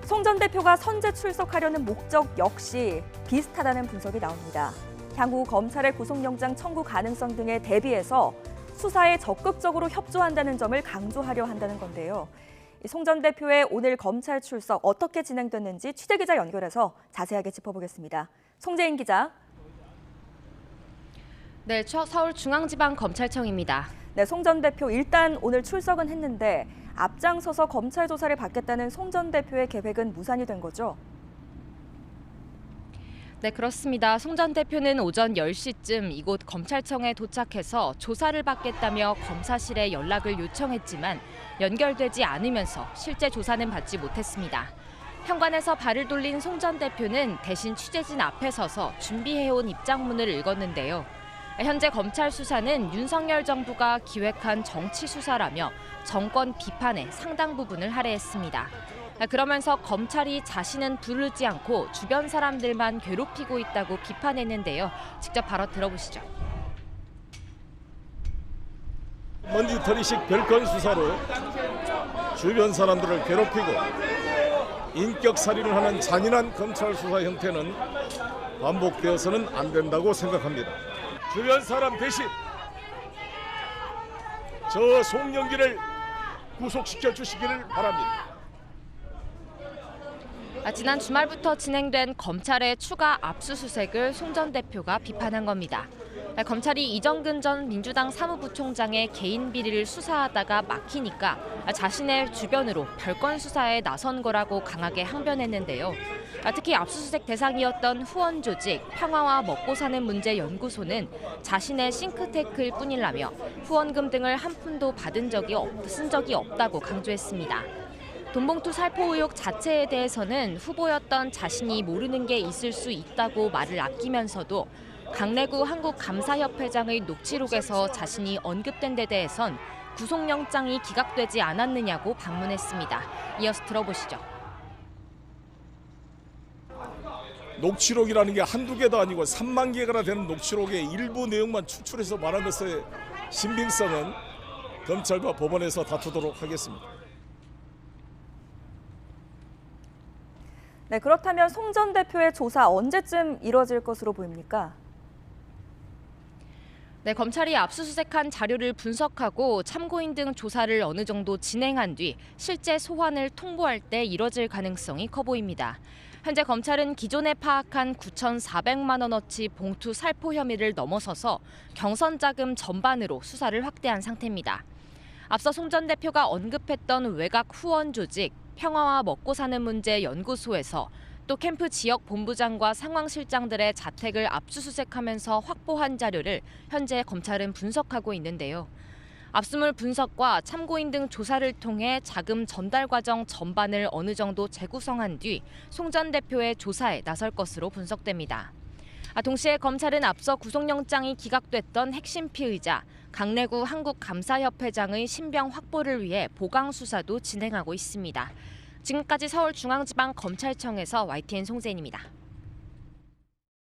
송 전 대표가 선제 출석하려는 목적 역시 비슷하다는 분석이 나옵니다. 향후 검찰의 구속영장 청구 가능성 등에 대비해서 수사에 적극적으로 협조한다는 점을 강조하려 한다는 건데요. 송 전 대표의 오늘 검찰 출석 어떻게 진행됐는지 취재기자 연결해서 자세하게 짚어보겠습니다. 송재인 기자. 네, 서울중앙지방검찰청입니다. 네, 송 전 대표 일단 오늘 출석은 했는데 앞장서서 검찰 조사를 받겠다는 송 전 대표의 계획은 무산이 된 거죠? 네, 그렇습니다. 송 전 대표는 오전 10시쯤 이곳 검찰청에 도착해서 조사를 받겠다며 검사실에 연락을 요청했지만 연결되지 않으면서 실제 조사는 받지 못했습니다. 현관에서 발을 돌린 송 전 대표는 대신 취재진 앞에 서서 준비해온 입장문을 읽었는데요. 현재 검찰 수사는 윤석열 정부가 기획한 정치 수사라며 정권 비판에 상당 부분을 할애했습니다. 그러면서 검찰이 자신은 부르지 않고 주변 사람들만 괴롭히고 있다고 비판했는데요. 직접 바로 들어보시죠. 먼지털이식 별건 수사로 주변 사람들을 괴롭히고 인격살인을 하는 잔인한 검찰 수사 형태는 반복되어서는 안 된다고 생각합니다. 주변 사람 대신 저 송영길을 구속시켜 주시기를 바랍니다. 지난 주말부터 진행된 검찰의 추가 압수수색을 송 전 대표가 비판한 겁니다. 검찰이 이정근 전 민주당 사무부총장의 개인 비리를 수사하다가 막히니까 자신의 주변으로 별건 수사에 나선 거라고 강하게 항변했는데요. 특히 압수수색 대상이었던 후원 조직 평화와 먹고 사는 문제 연구소는 자신의 싱크탱크일 뿐이라며 후원금 등을 한 푼도 쓴 적이 없다고 강조했습니다. 돈봉투 살포 의혹 자체에 대해서는 후보였던 자신이 모르는 게 있을 수 있다고 말을 아끼면서도 강내구 한국감사협회장의 녹취록에서 자신이 언급된 데 대해선 구속영장이 기각되지 않았느냐고 반문했습니다. 이어서 들어보시죠. 녹취록이라는 게 한두 개도 아니고 3만 개가 되는 녹취록의 일부 내용만 추출해서 말한 것의 신빙성은 검찰과 법원에서 다투도록 하겠습니다. 네, 그렇다면 송 전 대표의 조사 언제쯤 이뤄질 것으로 보입니까? 네, 검찰이 압수수색한 자료를 분석하고 참고인 등 조사를 어느 정도 진행한 뒤 실제 소환을 통보할 때 이뤄질 가능성이 커 보입니다. 현재 검찰은 기존에 파악한 9,400만 원어치 봉투 살포 혐의를 넘어서서 경선 자금 전반으로 수사를 확대한 상태입니다. 앞서 송 전 대표가 언급했던 외곽 후원 조직 평화와 먹고 사는 문제 연구소에서 또 캠프 지역 본부장과 상황실장들의 자택을 압수수색하면서 확보한 자료를 현재 검찰은 분석하고 있는데요. 압수물 분석과 참고인 등 조사를 통해 자금 전달 과정 전반을 어느 정도 재구성한 뒤 송 전 대표의 조사에 나설 것으로 분석됩니다. 동시에 검찰은 앞서 구속영장이 기각됐던 핵심 피의자 강내구 한국감사협회장의 신병 확보를 위해 보강 수사도 진행하고 있습니다. 지금까지 서울중앙지방검찰청에서 YTN 송재인입니다.